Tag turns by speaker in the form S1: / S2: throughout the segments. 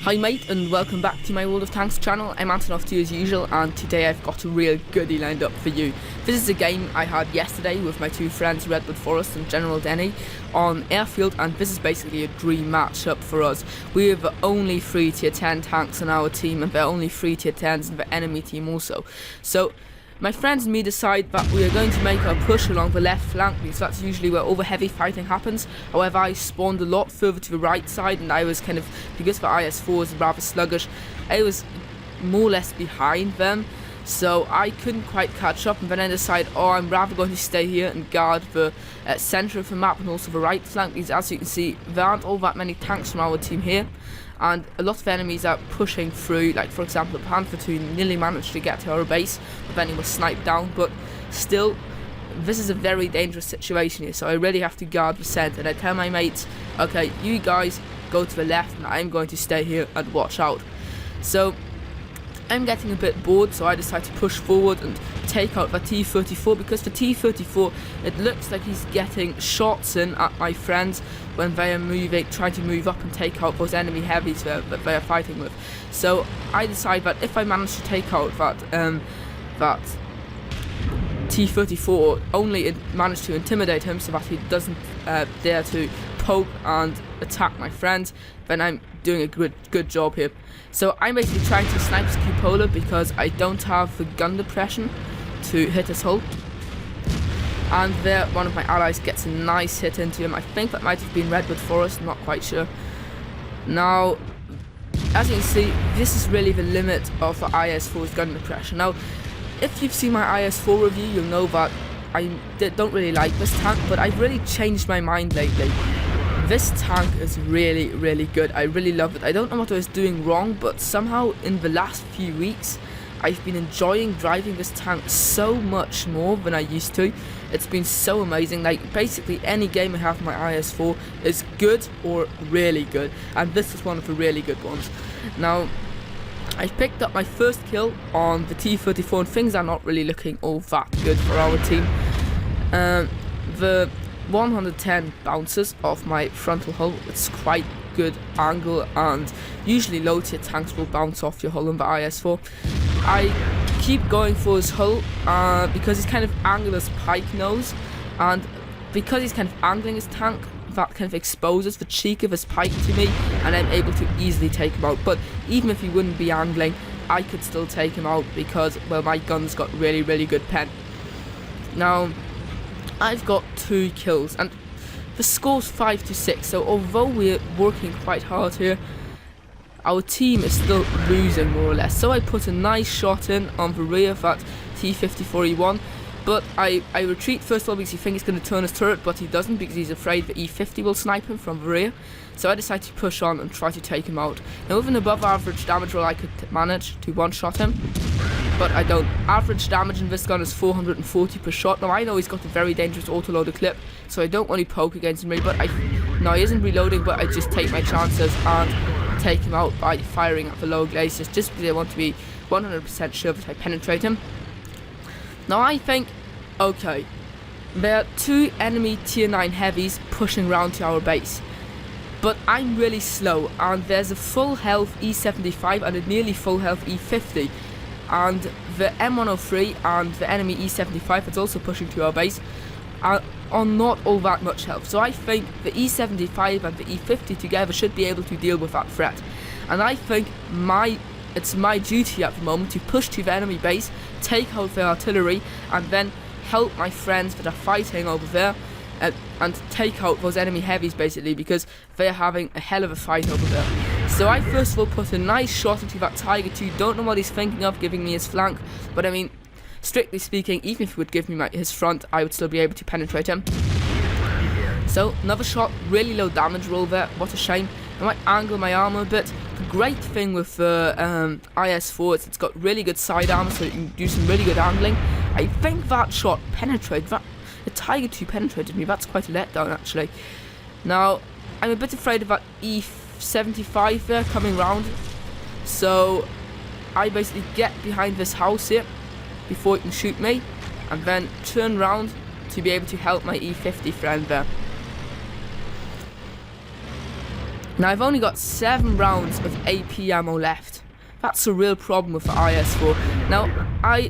S1: Hi mate, and welcome back to my World of Tanks channel. I'm Antonoff2 as usual, and today I've got a real goodie lined up for you. This is a game I had yesterday with my two friends Redwood Forest and General Denny on Airfield, and this is basically a dream matchup for us. We have only 3 tier 10 tanks on our team, and there are only 3 tier 10s in the enemy team also. So my friends and me decide that we are going to make our push along the left flank, because that's usually where all the heavy fighting happens. However, I spawned a lot further to the right side, and I was kind of, because the IS-4 is rather sluggish, I was more or less behind them, so I couldn't quite catch up. And then I decided, I'm rather going to stay here and guard the centre of the map and also the right flank, because as you can see, there aren't all that many tanks from our team here, and a lot of enemies are pushing through. Like for example, the Panther 2 nearly managed to get to our base, but then he was sniped down. But still, this is a very dangerous situation here, so I really have to guard the centre. And I tell my mates, okay, you guys go to the left and I'm going to stay here and watch out. So I'm getting a bit bored, so I decide to push forward and take out the T-34, because the T-34, it looks like he's getting shots in at my friends when they are trying to move up and take out those enemy heavies that they are fighting with. So I decide that if I manage to take out that T-34, only manage to intimidate him so that he doesn't dare to poke and attack my friends, then I'm doing a good job here. So I'm basically trying to snipe his cupola because I don't have the gun depression to hit his hull. And there, one of my allies gets a nice hit into him. I think that might have been Redwood Forest, I'm not quite sure. Now, as you can see, this is really the limit of the IS-4's gun depression. Now, if you've seen my IS-4 review, you'll know that I don't really like this tank, but I've really changed my mind lately. This tank is really good. I really love it. I don't know what I was doing wrong, but somehow in the last few weeks I've been enjoying driving this tank so much more than I used to. It's been so amazing. Like basically any game I have in my IS-4 is good or really good, and this is one of the really good ones. Now, I picked up my first kill on the T-34, and things are not really looking all that good for our team. The 110 bounces off my frontal hull. It's quite good angle, and usually low tier tanks will bounce off your hull in the IS-4. I keep going for his hull because he's kind of angled his pike nose, and because he's kind of angling his tank, that kind of exposes the cheek of his pike to me, and I'm able to easily take him out. But even if he wouldn't be angling, I could still take him out because, well, my gun's got really good pen. Now, I've got 2 kills, and the score's 5-6, so although we're working quite hard here, our team is still losing more or less. So I put a nice shot in on the rear of that T-54E1, but I retreat first of all because he thinks he's going to turn his turret, but he doesn't because he's afraid the E50 will snipe him from the rear. So I decide to push on and try to take him out. Now with an above average damage roll I could manage to one-shot him, but I don't. Average damage in this gun is 440 per shot. Now I know he's got a very dangerous autoloader clip, so I don't want to poke against him really, but no, he isn't reloading, but I just take my chances and take him out by firing at the low glaciers, just because I want to be 100% sure that I penetrate him. Now I think, okay, there are 2 enemy tier 9 heavies pushing round to our base, but I'm really slow, and there's a full health E75 and a nearly full health E50, and the M103 and the enemy E75 that's also pushing to our base are not all that much health. So I think the E75 and the E50 together should be able to deal with that threat, and I think it's my duty at the moment to push to the enemy base, take out their artillery, and then help my friends that are fighting over there and take out those enemy heavies basically, because they're having a hell of a fight over there. So I first of all put a nice shot into that Tiger 2. Don't know what he's thinking of giving me his flank, but I mean, strictly speaking, even if he would give me his front, I would still be able to penetrate him. So another shot, really low damage roll there, what a shame. I might angle my armor a bit. The great thing with the IS-4 is it's got really good side armor, so you can do some really good angling. I think that shot penetrated, the Tiger 2 penetrated me. That's quite a letdown actually. Now, I'm a bit afraid of that E75 there coming round, so I basically get behind this house here before it can shoot me, and then turn round to be able to help my E50 friend there. Now I've only got 7 rounds of AP ammo left. That's a real problem with the IS-4. Now,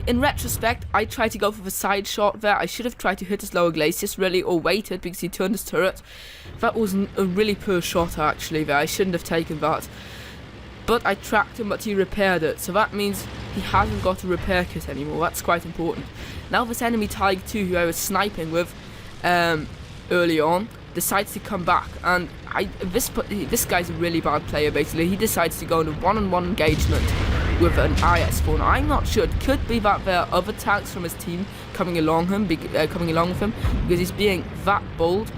S1: in retrospect, I tried to go for the side shot there. I should have tried to hit his lower glacis really, or waited because he turned his turret. That was a really poor shot actually there. I shouldn't have taken that. But I tracked him, but he repaired it. So that means he hasn't got a repair kit anymore. That's quite important. Now this enemy Tiger 2 who I was sniping with early on decides to come back, and this guy's a really bad player basically. He decides to go into one-on-one engagement with an IS-4. Now I'm not sure, it could be that there are other tanks from his team coming along with him because he's being that bold,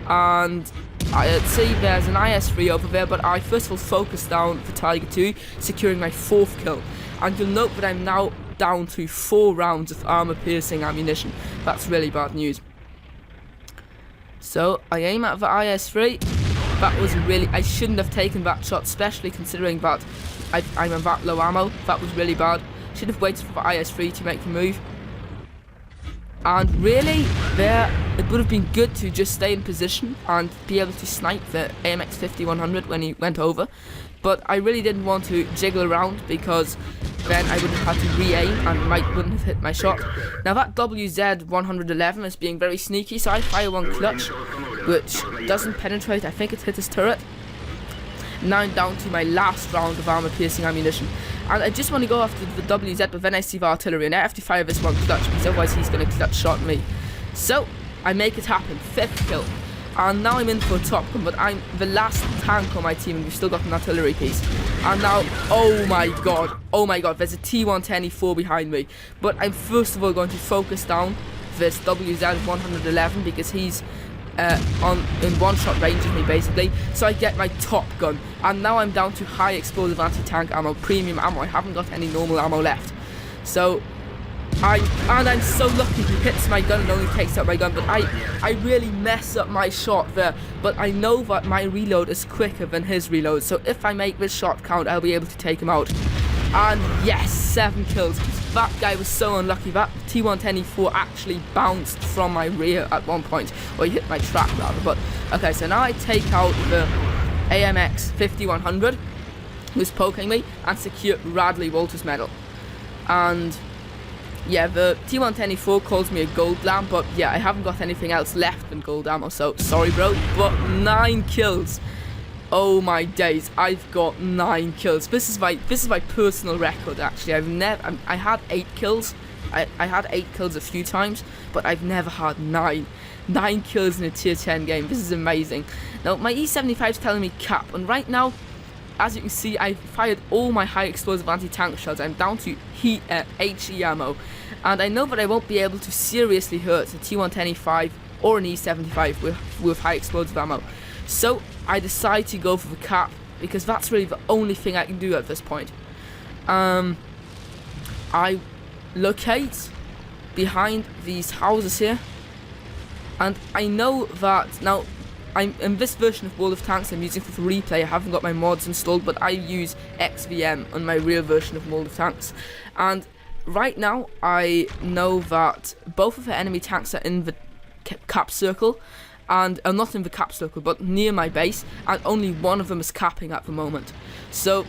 S1: and I'd say there's an IS-3 over there, but I first of all focused down for Tiger 2, securing my 4th kill, and you'll note that I'm now down to 4 rounds of armor-piercing ammunition. That's really bad news. So I aim at the IS-3. That was really, I shouldn't have taken that shot, especially considering that I'm on that low ammo. That was really bad. Should have waited for the IS-3 to make the move. And really, it would have been good to just stay in position and be able to snipe the AMX 5100 when he went over. But I really didn't want to jiggle around because then I would have had to re-aim and wouldn't have hit my shot. Now that WZ-111 is being very sneaky, so I fire one clutch, which doesn't penetrate. I think it hit his turret. Now I'm down to my last round of armor-piercing ammunition. And I just want to go after the WZ, but then I see the artillery, and I have to fire this one clutch, because otherwise he's going to clutch shot me. So, I make it happen. 5th kill. And now I'm in for a top gun, but I'm the last tank on my team, and we've still got an artillery piece. And now, oh my god, there's a T110E4 behind me. But I'm first of all going to focus down this WZ-111, because he's in one-shot range of me basically, so I get my top gun, and now I'm down to high explosive anti-tank ammo, premium ammo. I haven't got any normal ammo left, so I'm so lucky he hits my gun and only takes out my gun, but I really mess up my shot there, but I know that my reload is quicker than his reload, so if I make this shot count, I'll be able to take him out. And yes, 7 kills. That guy was so unlucky. That T110E4 actually bounced from my rear at one point, or he hit my trap rather. But okay, so now I take out the AMX 5100 who's poking me and secure Radley Walters medal. And yeah, the T110E4 calls me a gold lamb, but yeah, I haven't got anything else left than gold ammo, so sorry bro, but 9 kills. Oh my days, I've got 9 kills. This is my personal record actually. I had 8 kills. I had 8 kills a few times, but I've never had 9 kills in a tier 10 game. This is amazing. Now my E75 is telling me cap, and right now, as you can see, I fired all my high explosive anti-tank shells. I'm down to HE ammo, and I know that I won't be able to seriously hurt a T110E5 or an E75 with high explosive ammo. So I decide to go for the cap, because that's really the only thing I can do at this point. I locate behind these houses here, and I know that now I'm in this version of World of Tanks I'm using for the replay. I haven't got my mods installed, but I use XVM on my real version of World of Tanks. And right now I know that both of the enemy tanks are in the cap circle, and not in the cap circle, but near my base, and only one of them is capping at the moment. So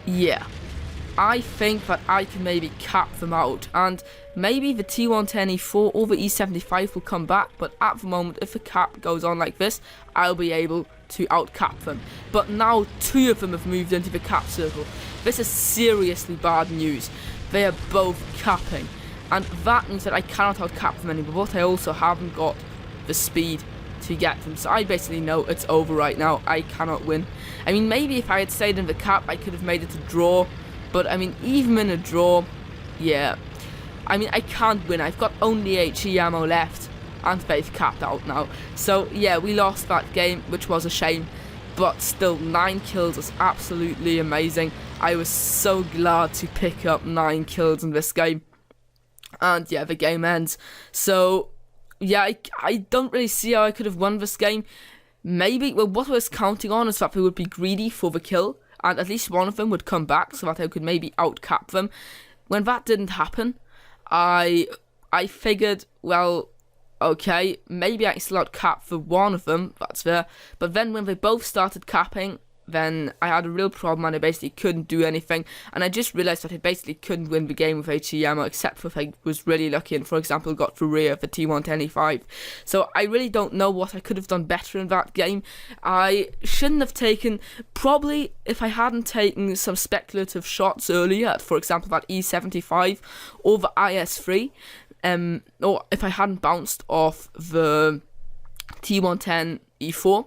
S1: yeah, I think that I can maybe cap them out, and maybe the T110E4 or the E75 will come back, but at the moment, if the cap goes on like this, I'll be able to out-cap them. But now 2 of them have moved into the cap circle. This is seriously bad news. They are both capping, and that means that I cannot out-cap them anymore, but I also haven't got the speed to get them, so I basically know it's over right now. I cannot win. I mean, maybe if I had stayed in the cap, I could have made it a draw, but I mean, even in a draw, yeah, I mean, I can't win. I've got only HE ammo left, and they've capped out now. So yeah, we lost that game, which was a shame, but still 9 kills is absolutely amazing. I was so glad to pick up 9 kills in this game, and yeah, the game ends. So yeah, I don't really see how I could have won this game. Maybe, well, what I was counting on is that they would be greedy for the kill, and at least one of them would come back so that I could maybe out-cap them. When that didn't happen, I figured, well, okay, maybe I still out cap for one of them, that's fair, but then when they both started capping, then I had a real problem and I basically couldn't do anything, and I just realised that I basically couldn't win the game with HE ammo, except for if I was really lucky and, for example, got through rear for T110E5. So I really don't know what I could have done better in that game. I shouldn't have taken, probably if I hadn't taken some speculative shots earlier, for example that E75 or the IS3, or if I hadn't bounced off the T110E4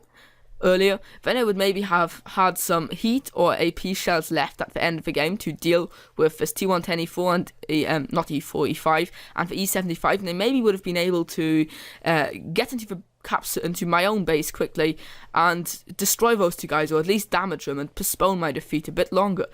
S1: earlier, then I would maybe have had some heat or AP shells left at the end of the game to deal with this T110E4 and not E4, E5 and the E75, and I maybe would have been able to get into the caps into my own base quickly and destroy those two guys, or at least damage them and postpone my defeat a bit longer.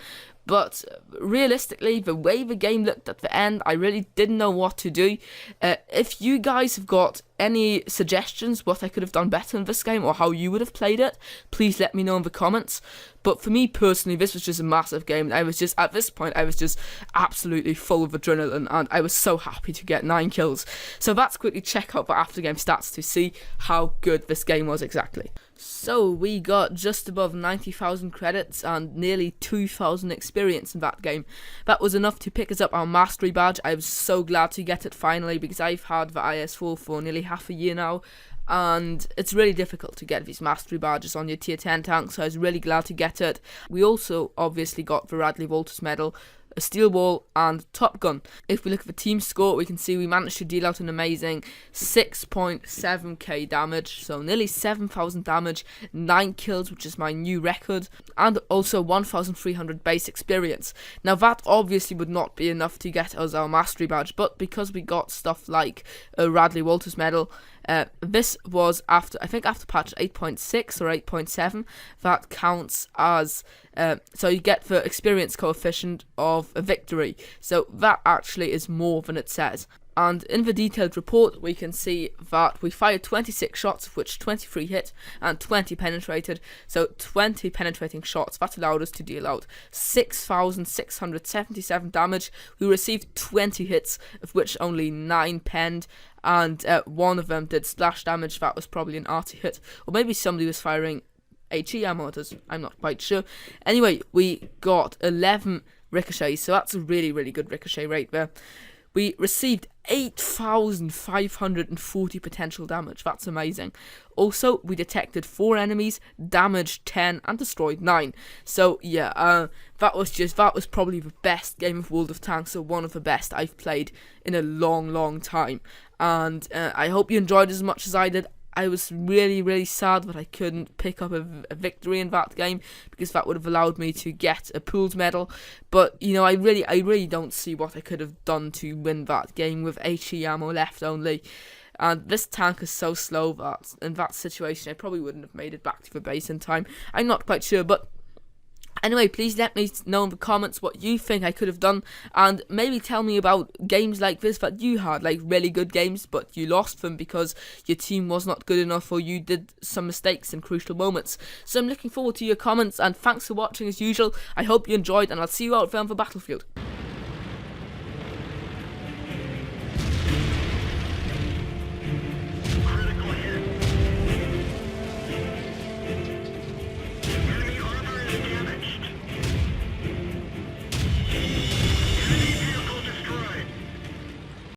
S1: But realistically, the way the game looked at the end, I really didn't know what to do. If you guys have got any suggestions what I could have done better in this game, or how you would have played it, please let me know in the comments. But for me personally, this was just a massive game. I was just, at this point, I was just absolutely full of adrenaline, and I was so happy to get 9 kills. So let's quickly check out the after game stats to see how good this game was exactly. So we got just above 90,000 credits and nearly 2,000 experience in that game. That was enough to pick us up our mastery badge. I was so glad to get it finally, because I've had the IS4 for nearly half a year now, and it's really difficult to get these mastery badges on your tier 10 tank, so I was really glad to get it. We also obviously got the Radley Walters medal, a steel wall and Top Gun. If we look at the team score, we can see we managed to deal out an amazing 6.7k damage, so nearly 7,000 damage, 9 kills, which is my new record, and also 1,300 base experience. Now that obviously would not be enough to get us our mastery badge, but because we got stuff like a Radley Walters medal, this was after patch 8.6 or 8.7, that counts as, so you get the experience coefficient of a victory, so that actually is more than it says. And in the detailed report, we can see that we fired 26 shots, of which 23 hit and 20 penetrated. So 20 penetrating shots, that allowed us to deal out 6,677 damage. We received 20 hits, of which only 9 penned, and one of them did splash damage. That was probably an arty hit, or maybe somebody was firing HE ammo at us, I'm not quite sure. Anyway, we got 11 ricochets, so that's a really, really good ricochet rate there. We received 8,540 potential damage. That's amazing. Also, we detected 4 enemies, damaged 10, and destroyed 9. So yeah, that was probably the best game of World of Tanks, or one of the best I've played in a long, long time. And I hope you enjoyed as much as I did. I was really, really sad that I couldn't pick up a victory in that game, because that would have allowed me to get a pooled medal. But you know, I really don't see what I could have done to win that game with HE ammo left only. And this tank is so slow that in that situation I probably wouldn't have made it back to the base in time. I'm not quite sure, but anyway, please let me know in the comments what you think I could have done, and maybe tell me about games like this that you had, like really good games, but you lost them because your team was not good enough, or you did some mistakes in crucial moments. So I'm looking forward to your comments, and thanks for watching as usual. I hope you enjoyed, and I'll see you out there on the battlefield.